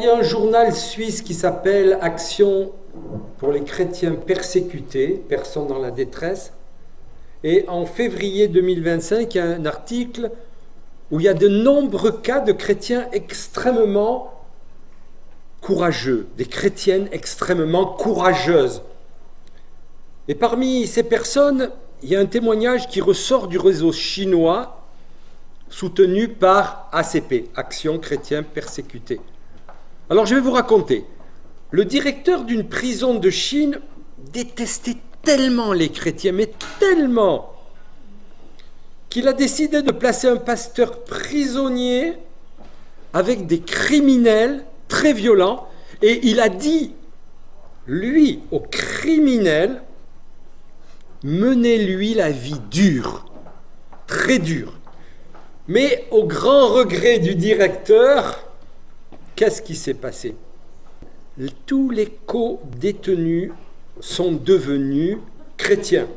Il y a un journal suisse qui s'appelle Action pour les chrétiens persécutés, personnes dans la détresse. Et en février 2025, il y a un article où il y a de nombreux cas de chrétiens extrêmement courageux, des chrétiennes extrêmement courageuses. Et parmi ces personnes, il y a un témoignage qui ressort du réseau chinois soutenu par ACP, Action chrétien persécuté. Alors je vais vous raconter. Le directeur d'une prison de Chine détestait tellement les chrétiens, mais tellement, qu'il a décidé de placer un pasteur prisonnier avec des criminels très violents, et il a dit, lui, aux criminels, menez-lui la vie dure, très dure. Mais au grand regret du directeur, qu'est-ce qui s'est passé? Tous les co-détenus sont devenus chrétiens.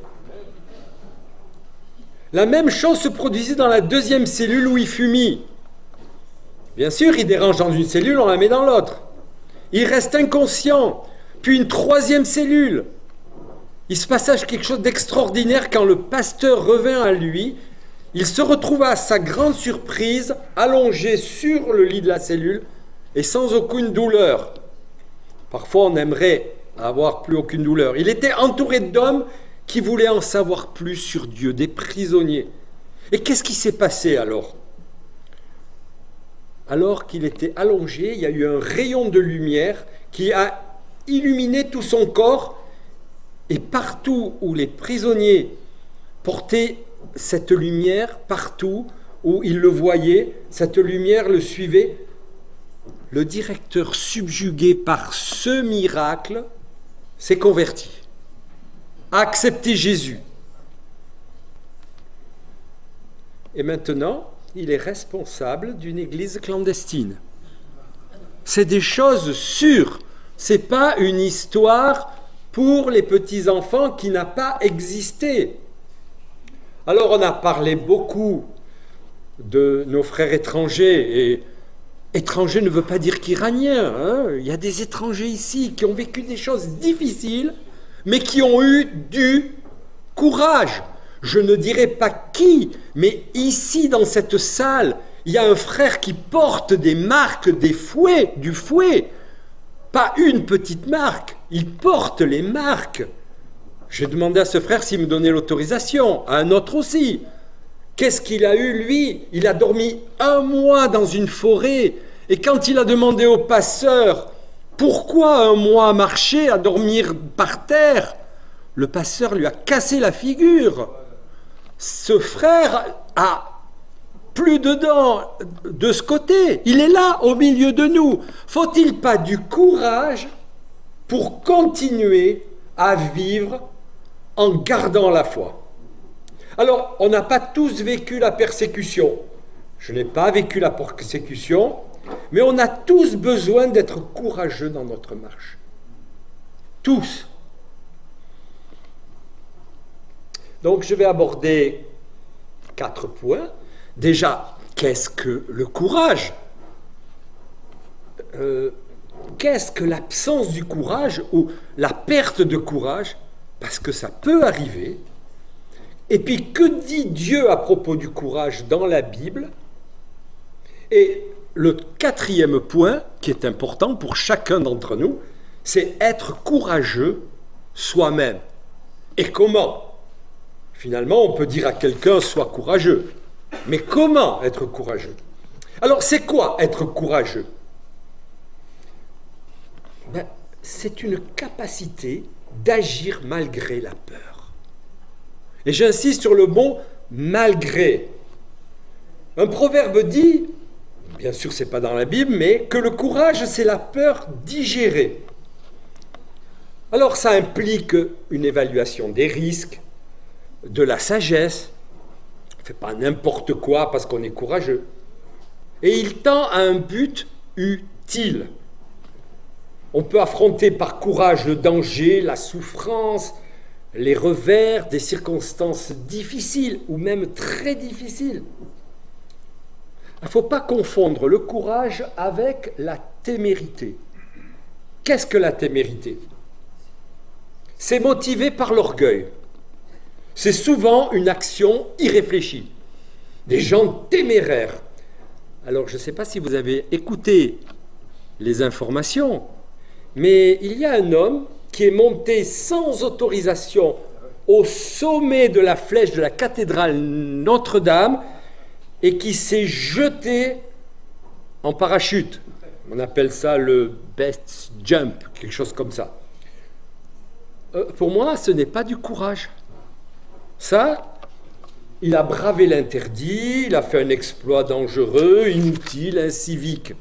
La même chose se produisait dans la deuxième cellule où il fut mis. Bien sûr, il dérange dans une cellule, on la met dans l'autre. Il reste inconscient. Puis une troisième cellule. Il se passait quelque chose d'extraordinaire quand le pasteur revint à lui. Il se retrouva à sa grande surprise, allongé sur le lit de la cellule et sans aucune douleur. Parfois, on aimerait avoir plus aucune douleur. Il était entouré d'hommes qui voulaient en savoir plus sur Dieu, des prisonniers. Et qu'est-ce qui s'est passé alors? Alors qu'il était allongé, il y a eu un rayon de lumière qui a illuminé tout son corps, et partout où les prisonniers portaient cette lumière, partout où ils le voyaient, cette lumière le suivait. Le directeur, subjugué par ce miracle, s'est converti, a accepté Jésus. Et maintenant, il est responsable d'une église clandestine. C'est des choses sûres. Ce n'est pas une histoire pour les petits-enfants qui n'a pas existé. Alors on a parlé beaucoup de nos frères étrangers, et étranger ne veut pas dire qu'Iranien, hein. Il y a des étrangers ici qui ont vécu des choses difficiles, mais qui ont eu du courage. Je ne dirai pas qui, mais ici dans cette salle, il y a un frère qui porte des marques du fouet. Pas une petite marque, il porte les marques. J'ai demandé à ce frère s'il me donnait l'autorisation, à un autre aussi. Qu'est-ce qu'il a eu, lui? Il a dormi 1 mois dans une forêt. Et quand il a demandé au passeur pourquoi 1 mois à marcher, à dormir par terre, le passeur lui a cassé la figure. Ce frère a plus de dents de ce côté. Il est là, au milieu de nous. Faut-il pas du courage pour continuer à vivre en gardant la foi? Alors, on n'a pas tous vécu la persécution. Je n'ai pas vécu la persécution, mais on a tous besoin d'être courageux dans notre marche. Tous. Donc, je vais aborder 4 points. Déjà, qu'est-ce que le courage? Qu'est-ce que l'absence du courage ou la perte de courage? Parce que ça peut arriver. Et puis, que dit Dieu à propos du courage dans la Bible? Et le 4e point, qui est important pour chacun d'entre nous, c'est être courageux soi-même. Et comment? Finalement, on peut dire à quelqu'un « sois courageux ». Mais comment être courageux? Alors, c'est quoi être courageux? C'est une capacité d'agir malgré la peur. Et j'insiste sur le mot « malgré ». Un proverbe dit, bien sûr ce n'est pas dans la Bible, mais que le courage c'est la peur digérée. Alors ça implique une évaluation des risques, de la sagesse. On ne fait pas n'importe quoi parce qu'on est courageux. Et il tend à un but utile. On peut affronter par courage le danger, la souffrance, les revers des circonstances difficiles ou même très difficiles. Il ne faut pas confondre le courage avec la témérité. Qu'est-ce que la témérité? C'est motivé par l'orgueil. C'est souvent une action irréfléchie. Des gens téméraires. Alors, je ne sais pas si vous avez écouté les informations, mais il y a un homme qui est monté sans autorisation au sommet de la flèche de la cathédrale Notre-Dame et qui s'est jeté en parachute. On appelle ça le best jump, quelque chose comme ça. Pour moi, ce n'est pas du courage. Ça, il a bravé l'interdit, il a fait un exploit dangereux, inutile, incivique.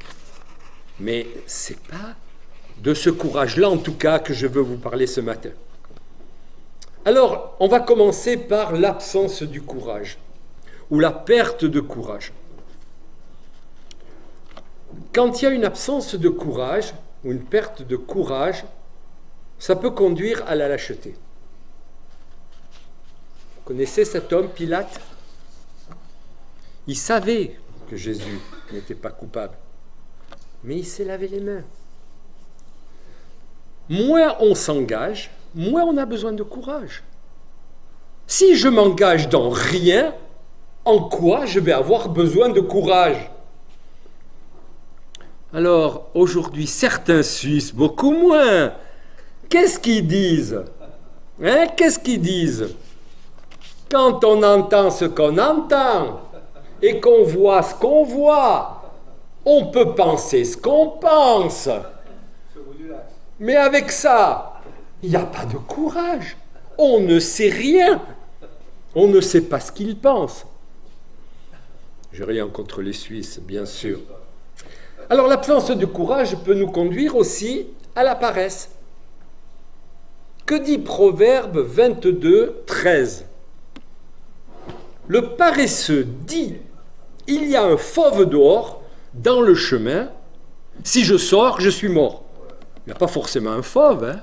Mais ce n'est pas de ce courage-là, en tout cas, que je veux vous parler ce matin. Alors, on va commencer par l'absence du courage, ou la perte de courage. Quand il y a une absence de courage, ou une perte de courage, ça peut conduire à la lâcheté. Vous connaissez cet homme, Pilate? Il savait que Jésus n'était pas coupable, mais il s'est lavé les mains. Moins on s'engage, moins on a besoin de courage. Si je m'engage dans rien, en quoi je vais avoir besoin de courage? Alors, aujourd'hui, certains Suisses, beaucoup moins, qu'est-ce qu'ils disent? Qu'est-ce qu'ils disent? Quand on entend ce qu'on entend et qu'on voit ce qu'on voit, on peut penser ce qu'on pense. Mais avec ça, il n'y a pas de courage. On ne sait rien. On ne sait pas ce qu'ils pensent. Je n'ai rien contre les Suisses, bien sûr. Alors l'absence de courage peut nous conduire aussi à la paresse. Que dit Proverbe 22, 13? Le paresseux dit: il y a un fauve dehors, dans le chemin, si je sors, je suis mort. Il n'y a pas forcément un fauve, hein?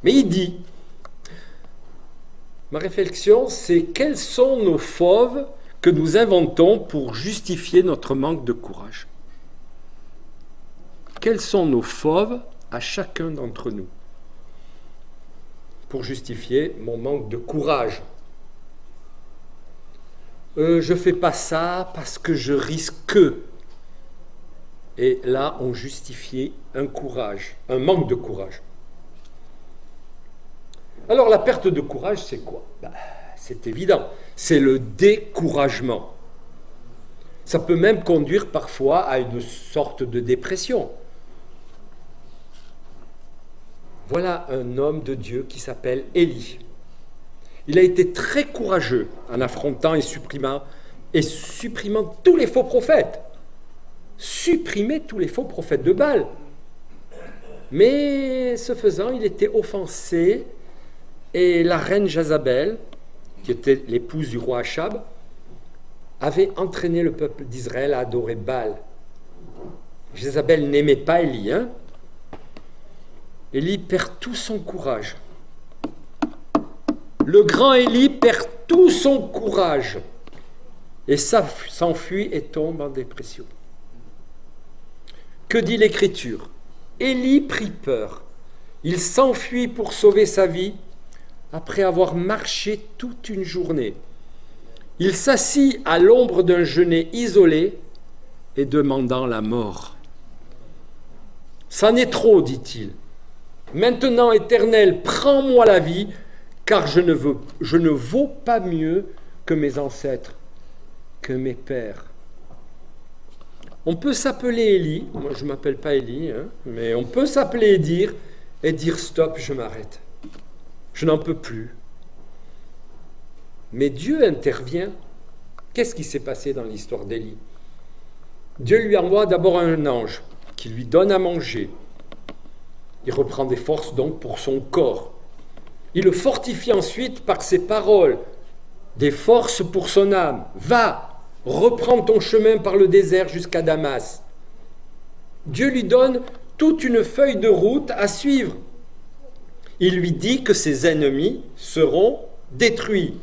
Mais il dit. Ma réflexion, c'est quels sont nos fauves que nous inventons pour justifier notre manque de courage? Quels sont nos fauves à chacun d'entre nous pour justifier mon manque de courage? Je ne fais pas ça parce que je risque que. Et là, on justifie un courage, un manque de courage. Alors, la perte de courage, c'est quoi? C'est évident, c'est le découragement. Ça peut même conduire parfois à une sorte de dépression. Voilà un homme de Dieu qui s'appelle Élie. Il a été très courageux en affrontant et supprimant tous les faux prophètes. Supprimer tous les faux prophètes de Baal. Mais ce faisant, il était offensé et la reine Jazabel, qui était l'épouse du roi Achab, avait entraîné le peuple d'Israël à adorer Baal. Jazabel n'aimait pas Élie, hein? Élie perd tout son courage. Le grand Élie perd tout son courage et s'enfuit et tombe en dépression. Que dit l'Écriture? Élie prit peur. Il s'enfuit pour sauver sa vie après avoir marché toute une journée. Il s'assit à l'ombre d'un genêt isolé et demandant la mort. « Ça n'est trop, dit-il. Maintenant, Éternel, prends-moi la vie, car je ne vaux pas mieux que mes ancêtres, que mes pères. » On peut s'appeler Élie, moi je ne m'appelle pas Élie, hein, mais on peut s'appeler et dire stop, je m'arrête. Je n'en peux plus. Mais Dieu intervient. Qu'est-ce qui s'est passé dans l'histoire d'Élie? Dieu lui envoie d'abord un ange qui lui donne à manger. Il reprend des forces donc pour son corps. Il le fortifie ensuite par ses paroles, des forces pour son âme. Va, reprends ton chemin par le désert jusqu'à Damas. Dieu lui donne toute une feuille de route à suivre. Il lui dit que ses ennemis seront détruits.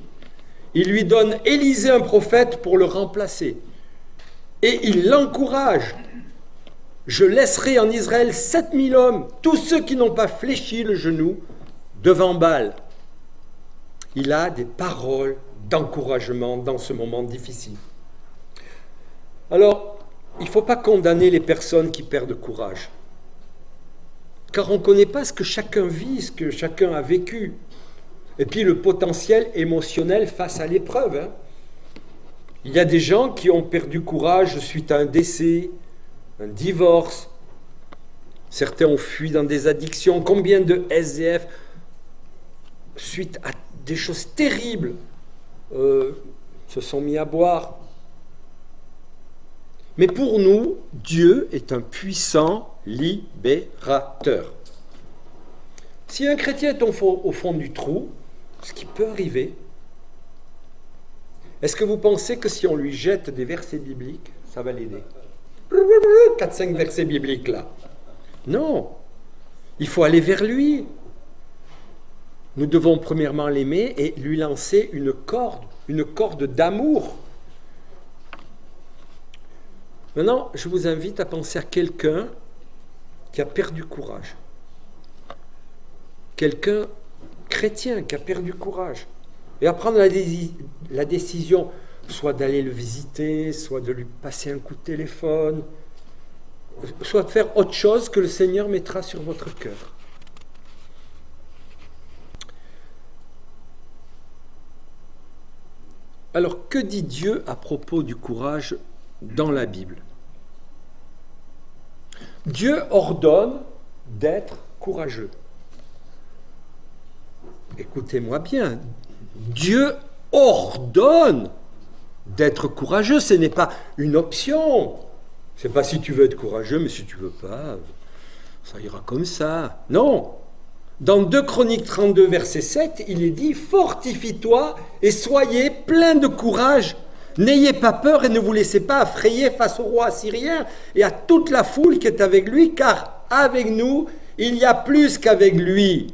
Il lui donne Élisée un prophète pour le remplacer. Et il l'encourage. Je laisserai en Israël 7000 hommes, tous ceux qui n'ont pas fléchi le genou devant Baal. Il a des paroles d'encouragement dans ce moment difficile. Alors, il ne faut pas condamner les personnes qui perdent courage. Car on ne connaît pas ce que chacun vit, ce que chacun a vécu. Et puis le potentiel émotionnel face à l'épreuve. Hein. Il y a des gens qui ont perdu courage suite à un décès, un divorce. Certains ont fui dans des addictions. Combien de SDF, suite à des choses terribles, se sont mis à boire. Mais pour nous, Dieu est un puissant libérateur. Si un chrétien est au fond du trou, ce qui peut arriver, est-ce que vous pensez que si on lui jette des versets bibliques, ça va l'aider? 4-5 versets bibliques là. Non, il faut aller vers lui. Nous devons premièrement l'aimer et lui lancer une corde d'amour. Maintenant, je vous invite à penser à quelqu'un qui a perdu courage. Quelqu'un chrétien qui a perdu courage. Et à prendre la décision, soit d'aller le visiter, soit de lui passer un coup de téléphone, soit de faire autre chose que le Seigneur mettra sur votre cœur. Alors, que dit Dieu à propos du courage dans la Bible? Dieu ordonne d'être courageux. Écoutez-moi bien, Dieu ordonne d'être courageux, ce n'est pas une option. Ce n'est pas si tu veux être courageux, mais si tu ne veux pas, ça ira comme ça. Non. Dans 2 Chroniques 32, verset 7, il est dit « Fortifie-toi et soyez plein de courage. N'ayez pas peur et ne vous laissez pas affrayer face au roi assyrien et à toute la foule qui est avec lui, car avec nous, il y a plus qu'avec lui.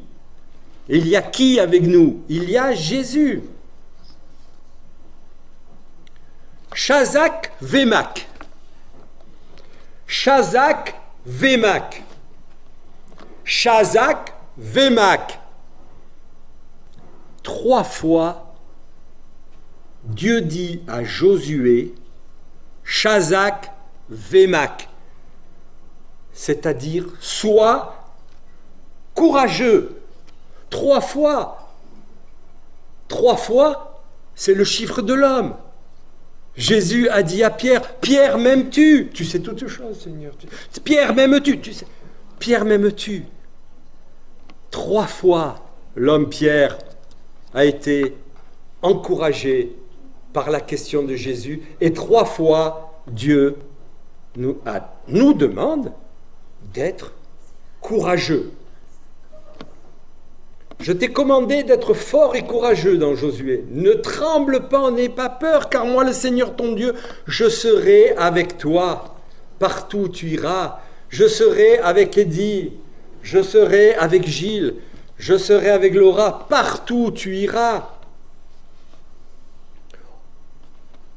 Il y a qui avec nous? Il y a Jésus. » Shazak Vemak. Shazak Vemak. Shazak Vemak. 3 fois, Dieu dit à Josué, Shazak Vemak, c'est-à-dire sois courageux. 3 fois. 3 fois, c'est le chiffre de l'homme. Jésus a dit à Pierre, Pierre, m'aimes-tu? Tu sais toutes choses, Seigneur. Pierre, m'aimes-tu? Tu sais, Pierre, m'aimes-tu? 3 fois, l'homme Pierre a été encouragé par la question de Jésus, et 3 fois, Dieu nous demande d'être courageux. Je t'ai commandé d'être fort et courageux dans Josué. Ne tremble pas, n'aie pas peur, car moi, le Seigneur ton Dieu, je serai avec toi. Partout où tu iras, je serai avec Eddie, je serai avec Gilles, je serai avec Laura, partout où tu iras.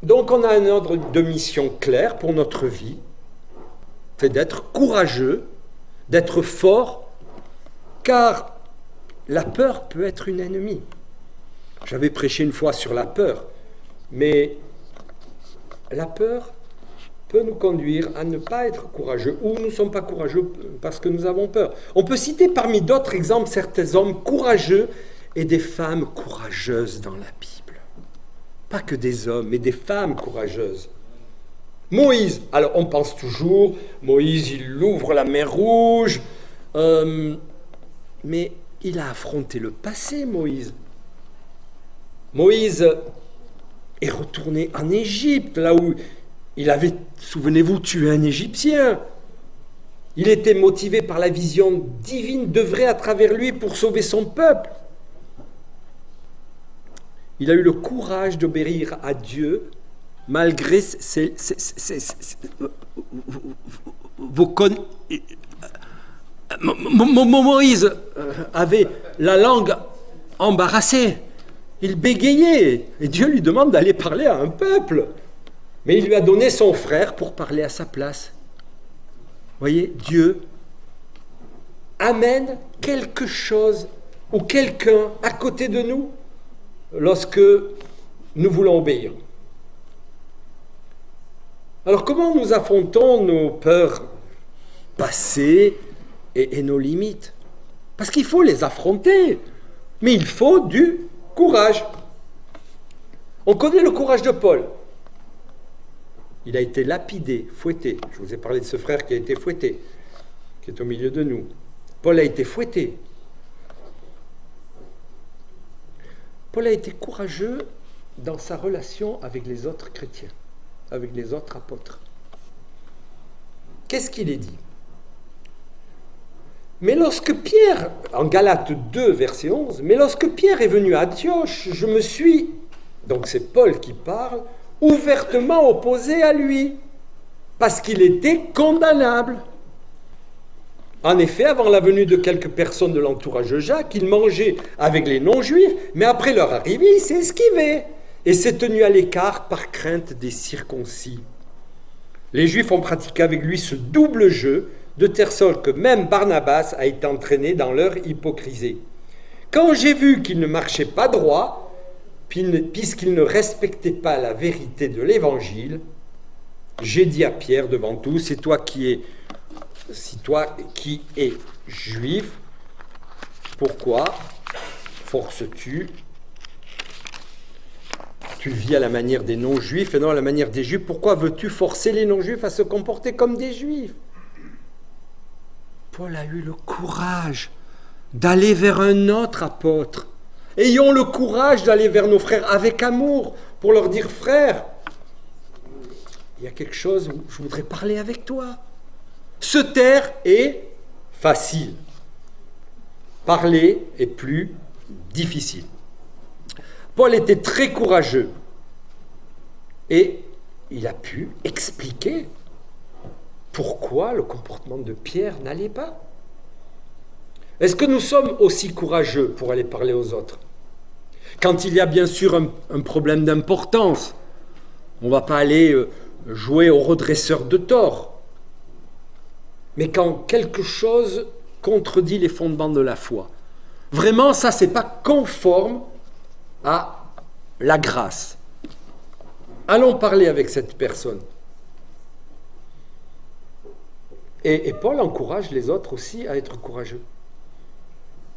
Donc on a un ordre de mission clair pour notre vie, c'est d'être courageux, d'être fort, car la peur peut être une ennemie. J'avais prêché une fois sur la peur, mais la peur peut nous conduire à ne pas être courageux, ou nous ne sommes pas courageux parce que nous avons peur. On peut citer parmi d'autres exemples certains hommes courageux et des femmes courageuses dans la Bible. Pas que des hommes, mais des femmes courageuses. Moïse, alors on pense toujours, Moïse il ouvre la mer Rouge, mais il a affronté le passé, Moïse. Moïse est retourné en Égypte, là où il avait, souvenez-vous, tué un Égyptien. Il était motivé par la vision divine d'œuvrer à travers lui pour sauver son peuple. Il a eu le courage d'obéir à Dieu malgré Moïse avait la langue embarrassée. Il bégayait. Et Dieu lui demande d'aller parler à un peuple. Mais il lui a donné son frère pour parler à sa place. Voyez, Dieu amène quelque chose ou quelqu'un à côté de nous lorsque nous voulons obéir. Alors comment nous affrontons nos peurs passées et nos limites? Parce qu'il faut les affronter, mais il faut du courage. On connaît le courage de Paul. Il a été lapidé, fouetté. Je vous ai parlé de ce frère qui a été fouetté, qui est au milieu de nous. Paul a été fouetté. Paul a été courageux dans sa relation avec les autres chrétiens, avec les autres apôtres. Qu'est-ce qu'il est dit? Mais lorsque Pierre, en Galates 2, verset 11, mais lorsque Pierre est venu à Antioche, je me suis, donc c'est Paul qui parle, ouvertement opposé à lui, parce qu'il était condamnable. En effet, avant la venue de quelques personnes de l'entourage de Jacques, il mangeait avec les non-juifs, mais après leur arrivée, il s'est esquivé et s'est tenu à l'écart par crainte des circoncis. Les Juifs ont pratiqué avec lui ce double jeu, de telle sorte que même Barnabas a été entraîné dans leur hypocrisie. Quand j'ai vu qu'il ne marchait pas droit, puisqu'il ne respectait pas la vérité de l'Évangile, j'ai dit à Pierre devant tous, c'est toi qui es juif, pourquoi forces-tu? Tu vis à la manière des non-juifs et non à la manière des juifs. Pourquoi veux-tu forcer les non-juifs à se comporter comme des juifs? Paul a eu le courage d'aller vers un autre apôtre. Ayons le courage d'aller vers nos frères avec amour pour leur dire, frère, il y a quelque chose où je voudrais parler avec toi. Se taire est facile. Parler est plus difficile. Paul était très courageux et il a pu expliquer pourquoi le comportement de Pierre n'allait pas. Est-ce que nous sommes aussi courageux pour aller parler aux autres? Quand il y a bien sûr un problème d'importance, on ne va pas aller jouer au redresseur de tort. Mais quand quelque chose contredit les fondements de la foi, vraiment ça, ce n'est pas conforme à la grâce. Allons parler avec cette personne. Et Paul encourage les autres aussi à être courageux.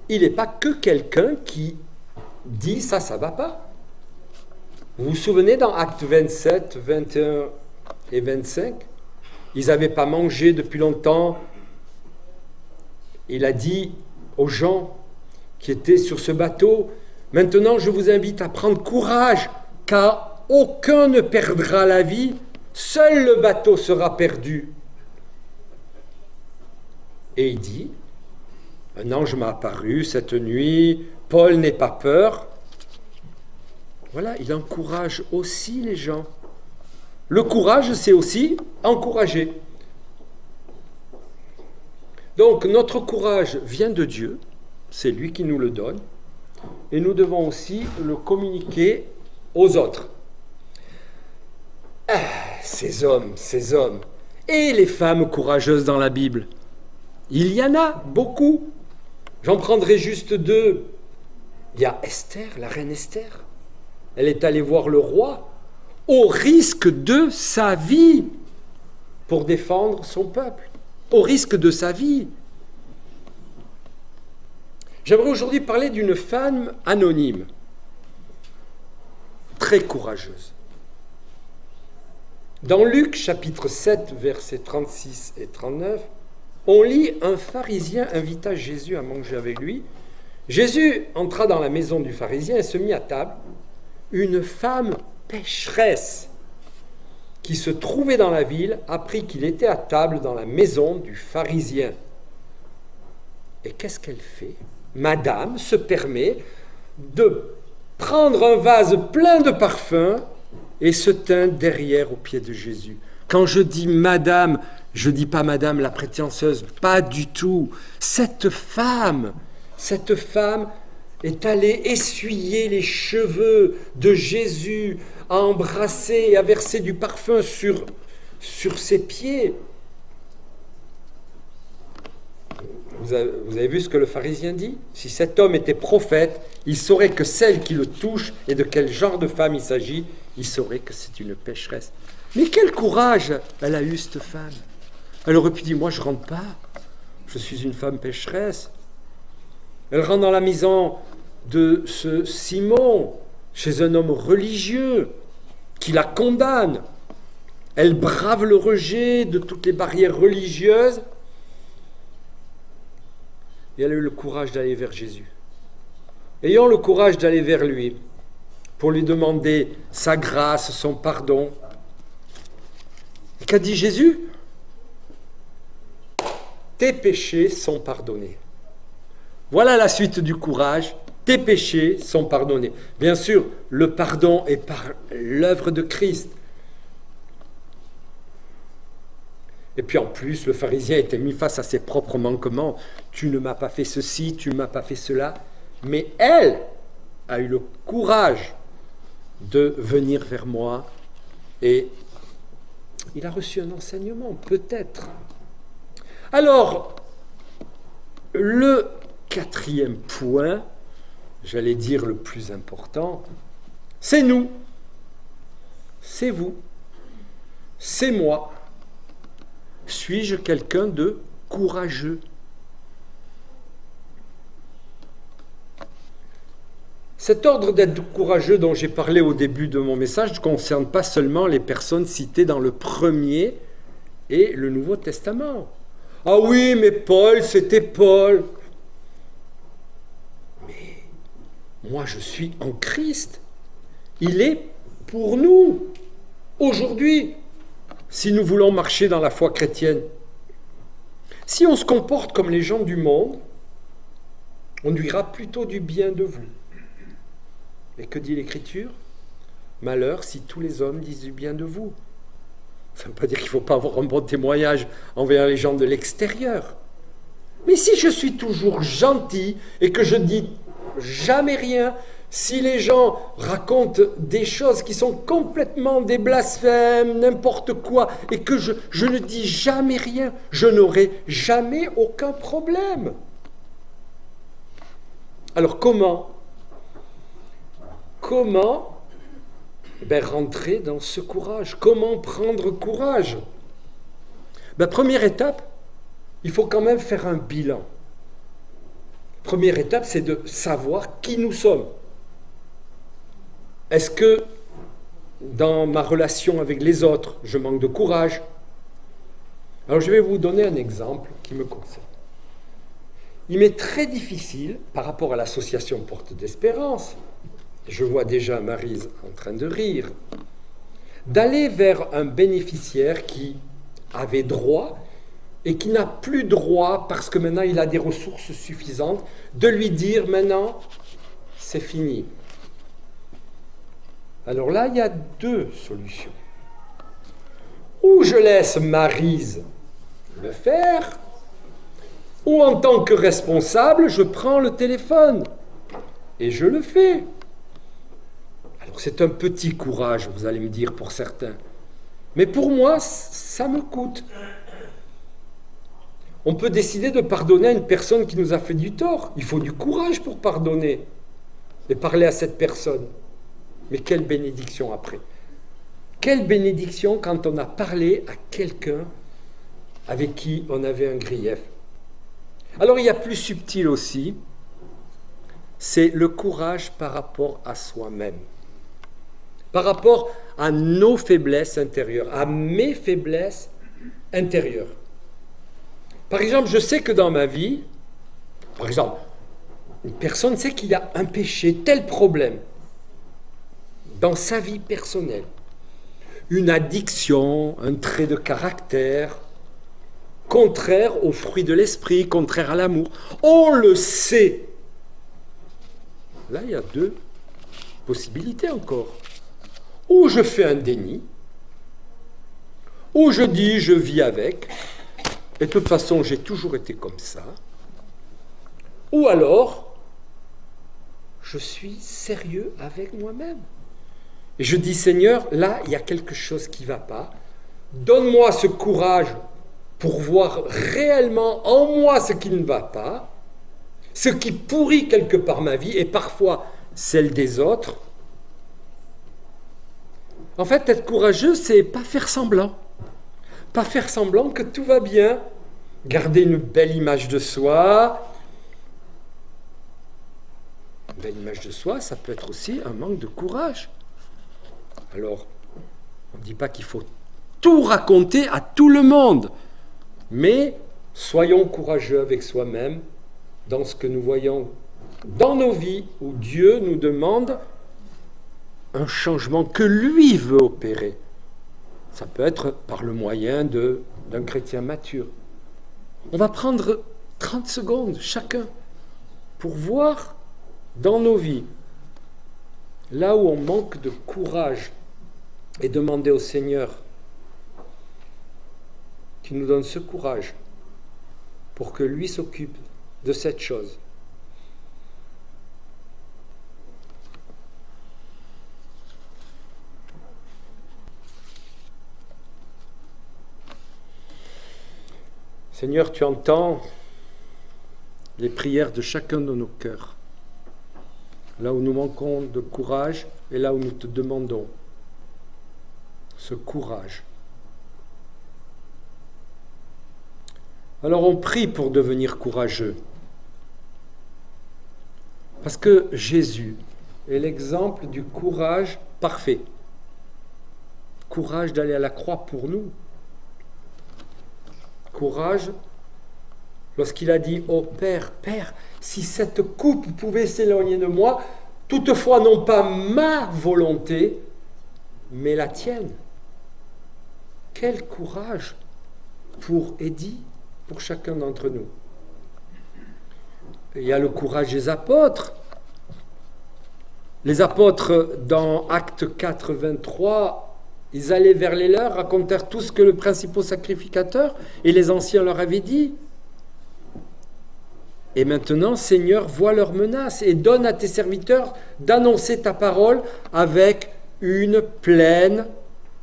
Il n'est pas que quelqu'un qui dit ça ne va pas. Vous vous souvenez dans Actes 27, 21 et 25, ils n'avaient pas mangé depuis longtemps. Il a dit aux gens qui étaient sur ce bateau, maintenant je vous invite à prendre courage, car aucun ne perdra la vie, seul le bateau sera perdu. Et il dit, un ange m'a apparu cette nuit, Paul n'aie pas peur. Voilà, il encourage aussi les gens. Le courage, c'est aussi encourager. Donc, notre courage vient de Dieu, c'est lui qui nous le donne, et nous devons aussi le communiquer aux autres. Ah, ces hommes, et les femmes courageuses dans la Bible, il y en a beaucoup. J'en prendrai juste deux. Il y a Esther, la reine Esther. Elle est allée voir le roi au risque de sa vie pour défendre son peuple. Au risque de sa vie. J'aimerais aujourd'hui parler d'une femme anonyme, très courageuse. Dans Luc chapitre 7, versets 36 et 39, on lit « Un pharisien invita Jésus à manger avec lui. Jésus entra dans la maison du pharisien et se mit à table. Une femme pécheresse qui se trouvait dans la ville apprit qu'il était à table dans la maison du pharisien. Et qu'est-ce qu'elle fait? Madame se permet de prendre un vase plein de parfums et se tint derrière aux pieds de Jésus. Quand je dis madame, je ne dis pas madame la prétentieuse, pas du tout. Cette femme, est allé essuyer les cheveux de Jésus, à embrasser, à verser du parfum sur ses pieds. Vous avez vu ce que le pharisien dit? Si cet homme était prophète, il saurait que celle qui le touche et de quel genre de femme il s'agit, il saurait que c'est une pécheresse. Mais quel courage elle a eu, cette femme! Elle aurait pu dire, moi je ne rentre pas, je suis une femme pécheresse. Elle rentre dans la maison de ce Simon, chez un homme religieux, qui la condamne. Elle brave le rejet de toutes les barrières religieuses. Et elle a eu le courage d'aller vers Jésus. Ayons le courage d'aller vers lui pour lui demander sa grâce, son pardon. Et qu'a dit Jésus? Tes péchés sont pardonnés. Voilà la suite du courage. Tes péchés sont pardonnés. Bien sûr, le pardon est par l'œuvre de Christ. Et puis en plus, le pharisien était mis face à ses propres manquements. Tu ne m'as pas fait ceci, tu ne m'as pas fait cela. Mais elle a eu le courage de venir vers moi et il a reçu un enseignement, peut-être. Alors, le quatrième point, j'allais dire le plus important, c'est nous, c'est vous, c'est moi. Suis-je quelqu'un de courageux? Cet ordre d'être courageux dont j'ai parlé au début de mon message ne concerne pas seulement les personnes citées dans le Premier et le Nouveau Testament. Ah oui, mais Paul, c'était Paul. Mais moi, je suis en Christ. Il est pour nous, aujourd'hui, si nous voulons marcher dans la foi chrétienne. Si on se comporte comme les gens du monde, on dira plutôt du bien de vous. Et que dit l'Écriture? Malheur si tous les hommes disent du bien de vous. Ça ne veut pas dire qu'il ne faut pas avoir un bon témoignage envers les gens de l'extérieur. Mais si je suis toujours gentil et que je dis jamais rien, si les gens racontent des choses qui sont complètement des blasphèmes, n'importe quoi, et que je ne dis jamais rien, je n'aurai jamais aucun problème. Alors comment rentrer dans ce courage? Comment prendre courage? Première étape, il faut quand même faire un bilan. Première étape, c'est de savoir qui nous sommes. Est-ce que dans ma relation avec les autres, je manque de courage? Alors je vais vous donner un exemple qui me concerne. Il m'est très difficile, par rapport à l'association Porte d'Espérance, je vois déjà Maryse en train de rire, d'aller vers un bénéficiaire qui avait droit et qui n'a plus droit parce que maintenant il a des ressources suffisantes, de lui dire maintenant, c'est fini. Alors là, il y a deux solutions. Ou je laisse Maryse le faire, ou en tant que responsable, je prends le téléphone et je le fais. Alors c'est un petit courage, vous allez me dire, pour certains. Mais pour moi, ça me coûte. On peut décider de pardonner à une personne qui nous a fait du tort. Il faut du courage pour pardonner et parler à cette personne. Mais quelle bénédiction après. Quelle bénédiction quand on a parlé à quelqu'un avec qui on avait un grief. Alors il y a plus subtil aussi, c'est le courage par rapport à soi-même. Par rapport à nos faiblesses intérieures, à mes faiblesses intérieures. Par exemple, je sais que dans ma vie, par exemple, une personne sait qu'il y a un péché, tel problème, dans sa vie personnelle. Une addiction, un trait de caractère, contraire au fruit de l'esprit, contraire à l'amour. On le sait. Là, il y a deux possibilités encore. Ou je fais un déni, ou je dis je vis avec, et de toute façon j'ai toujours été comme ça, ou alors je suis sérieux avec moi-même. Et je dis, Seigneur, là, il y a quelque chose qui ne va pas. Donne-moi ce courage pour voir réellement en moi ce qui ne va pas, ce qui pourrit quelque part ma vie et parfois celle des autres. En fait, être courageux, c'est pas faire semblant. Pas faire semblant que tout va bien. Garder une belle image de soi. Une belle image de soi, ça peut être aussi un manque de courage. Alors, on ne dit pas qu'il faut tout raconter à tout le monde, mais soyons courageux avec soi-même dans ce que nous voyons dans nos vies où Dieu nous demande un changement que lui veut opérer. Ça peut être par le moyen d'un chrétien mature. On va prendre 30 secondes chacun pour voir dans nos vies là où on manque de courage et demander au Seigneur qu'il nous donne ce courage pour que lui s'occupe de cette chose. Seigneur, tu entends les prières de chacun de nos cœurs, là où nous manquons de courage et là où nous te demandons ce courage. Alors on prie pour devenir courageux, parce que Jésus est l'exemple du courage parfait. Courage d'aller à la croix pour nous. Courage lorsqu'il a dit « Oh Père, Père, si cette coupe pouvait s'éloigner de moi, toutefois non pas ma volonté, mais la tienne. » Quel courage pour Eddie, pour chacun d'entre nous. Il y a le courage des apôtres. Les apôtres, dans Actes 4, 23, ils allaient vers les leurs, racontèrent tout ce que le principal sacrificateur et les anciens leur avaient dit. Et maintenant, Seigneur, vois leurs menaces et donne à tes serviteurs d'annoncer ta parole avec une pleine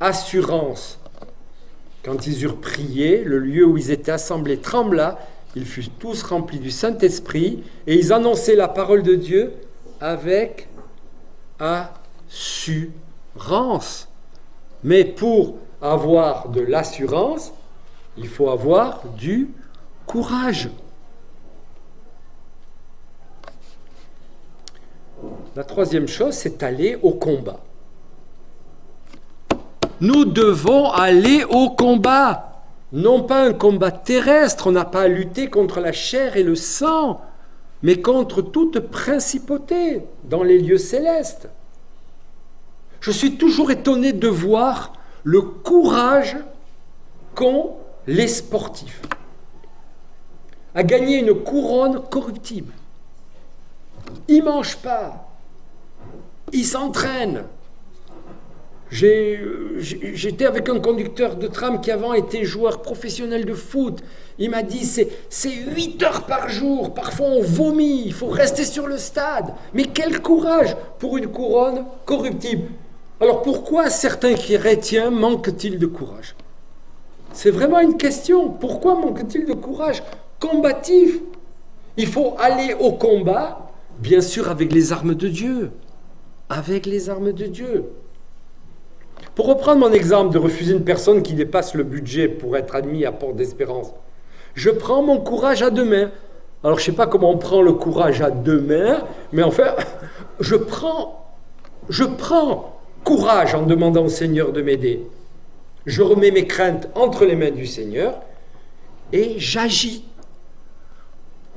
assurance. Quand ils eurent prié, le lieu où ils étaient assemblés trembla, ils furent tous remplis du Saint-Esprit et ils annonçaient la parole de Dieu avec assurance. Mais pour avoir de l'assurance, il faut avoir du courage. La troisième chose, c'est aller au combat. Nous devons aller au combat. Non pas un combat terrestre, on n'a pas à lutter contre la chair et le sang, mais contre toute principauté dans les lieux célestes. Je suis toujours étonné de voir le courage qu'ont les sportifs à gagner une couronne corruptible. Ils ne mangent pas, ils s'entraînent. J'étais avec un conducteur de tram qui avant était joueur professionnel de foot. Il m'a dit c'est 8 heures par jour, parfois on vomit, il faut rester sur le stade. Mais quel courage pour une couronne corruptible. Alors pourquoi certains chrétiens manquent-ils de courage? C'est vraiment une question. Pourquoi manquent-ils de courage combatif? Il faut aller au combat, bien sûr avec les armes de Dieu. Avec les armes de Dieu. Pour reprendre mon exemple de refuser une personne qui dépasse le budget pour être admis à Port d'Espérance, je prends mon courage à deux mains. Alors je ne sais pas comment on prend le courage à deux mains, mais enfin, je prends courage en demandant au Seigneur de m'aider. Je remets mes craintes entre les mains du Seigneur et j'agis.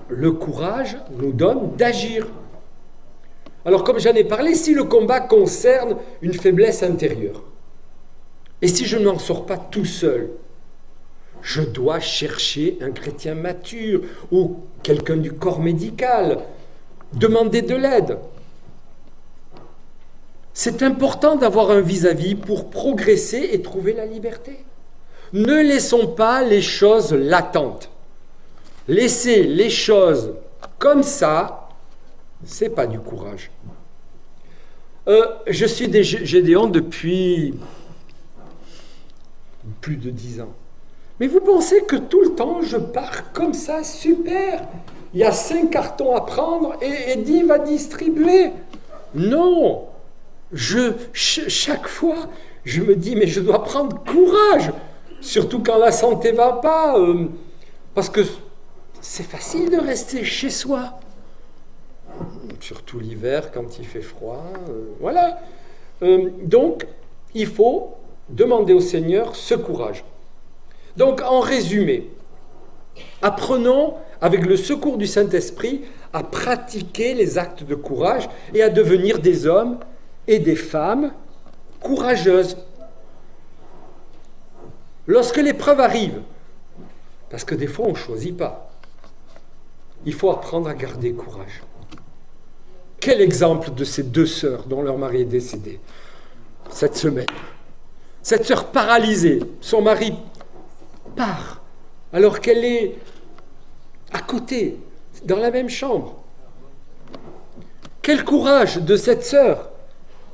Le courage nous donne d'agir. Alors comme j'en ai parlé, si le combat concerne une faiblesse intérieure, et si je n'en sors pas tout seul, je dois chercher un chrétien mature ou quelqu'un du corps médical, demander de l'aide. C'est important d'avoir un vis-à-vis pour progresser et trouver la liberté. Ne laissons pas les choses latentes. Laissez les choses comme ça c'est pas du courage. Je suis Gédéon depuis plus de 10 ans. Mais vous pensez que tout le temps, je pars comme ça, super. Il y a 5 cartons à prendre et Eddie va distribuer. Non. Chaque fois, je me dis, mais je dois prendre courage. Surtout quand la santé ne va pas. Parce que c'est facile de rester chez soi. Surtout l'hiver, quand il fait froid. Voilà. Donc, il faut demander au Seigneur ce courage. Donc, en résumé, apprenons, avec le secours du Saint-Esprit, à pratiquer les actes de courage et à devenir des hommes et des femmes courageuses. Lorsque l'épreuve arrive, parce que des fois on ne choisit pas, il faut apprendre à garder courage. Quel exemple de ces 2 sœurs dont leur mari est décédé cette semaine. Cette sœur paralysée, son mari part, alors qu'elle est à côté, dans la même chambre. Quel courage de cette sœur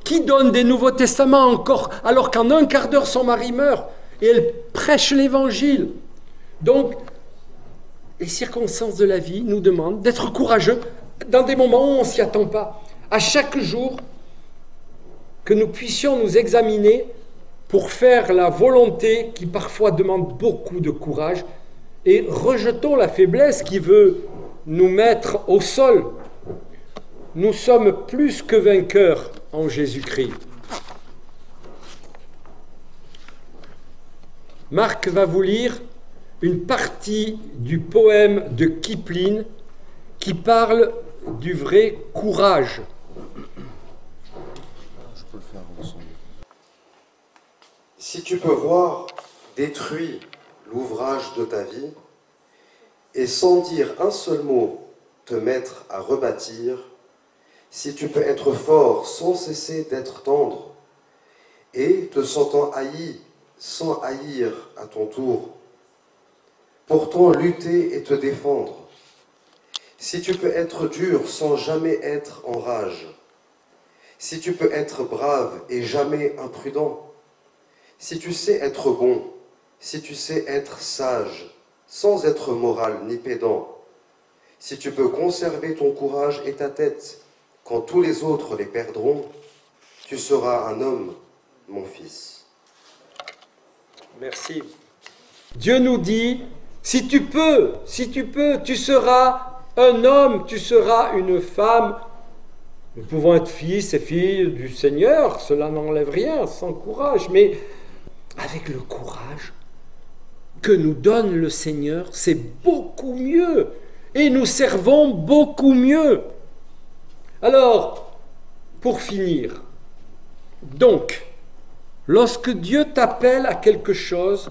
qui donne des Nouveaux Testaments encore, alors qu'en un quart d'heure son mari meurt, et elle prêche l'Évangile. Donc, les circonstances de la vie nous demandent d'être courageux dans des moments où on ne s'y attend pas. À chaque jour, que nous puissions nous examiner pour faire la volonté qui parfois demande beaucoup de courage et rejetons la faiblesse qui veut nous mettre au sol. Nous sommes plus que vainqueurs en Jésus-Christ. Marc va vous lire une partie du poème de Kipling qui parle du vrai courage. Je peux le faire ensemble. Si tu peux voir détruit l'ouvrage de ta vie et sans dire un seul mot te mettre à rebâtir, si tu peux être fort sans cesser d'être tendre et te sentant haï sans haïr à ton tour, pourtant lutter et te défendre, si tu peux être dur sans jamais être en rage, si tu peux être brave et jamais imprudent, si tu sais être bon, si tu sais être sage, sans être moral ni pédant, si tu peux conserver ton courage et ta tête, quand tous les autres les perdront, tu seras un homme, mon fils. Merci. Dieu nous dit, si tu peux, tu seras un homme, tu seras une femme. Nous pouvons être fils et filles du Seigneur, cela n'enlève rien, sans courage, mais avec le courage que nous donne le Seigneur, c'est beaucoup mieux. Et nous servons beaucoup mieux. Alors, pour finir, donc, lorsque Dieu t'appelle à quelque chose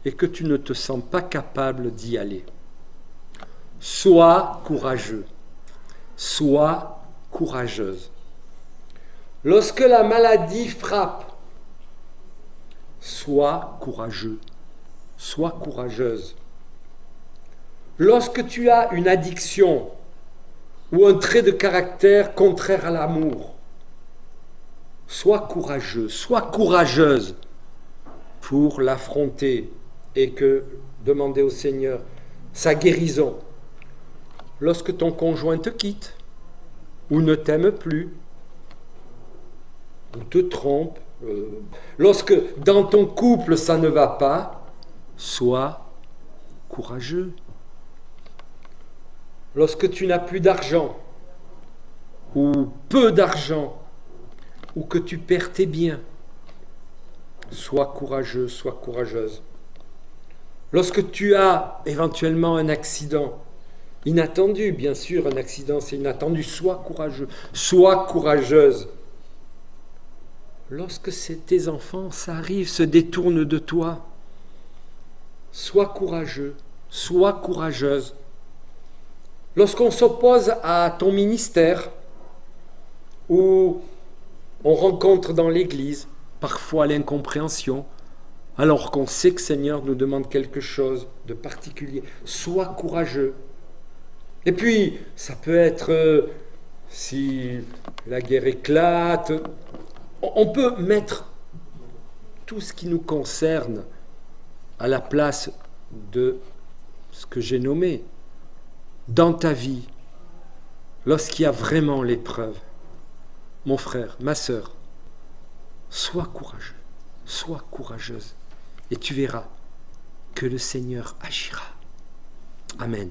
et que tu ne te sens pas capable d'y aller, sois courageux, sois courageuse. Lorsque la maladie frappe, sois courageux, sois courageuse. Lorsque tu as une addiction ou un trait de caractère contraire à l'amour, sois courageux, sois courageuse pour l'affronter et que demander au Seigneur sa guérison. Lorsque ton conjoint te quitte ou ne t'aime plus ou te trompe, lorsque dans ton couple ça ne va pas, sois courageux. Lorsque tu n'as plus d'argent ou peu d'argent ou que tu perds tes biens, sois courageux, sois courageuse. Lorsque tu as éventuellement un accident inattendu, bien sûr, un accident c'est inattendu, sois courageux, sois courageuse. Lorsque tes enfants, ça arrive, se détournent de toi, sois courageux, sois courageuse. Lorsqu'on s'oppose à ton ministère, ou on rencontre dans l'Église parfois l'incompréhension, alors qu'on sait que le Seigneur nous demande quelque chose de particulier, sois courageux. Et puis, ça peut être si la guerre éclate, on peut mettre tout ce qui nous concerne à la place de ce que j'ai nommé. Dans ta vie, lorsqu'il y a vraiment l'épreuve, mon frère, ma sœur, sois courageux, sois courageuse, et tu verras que le Seigneur agira. Amen.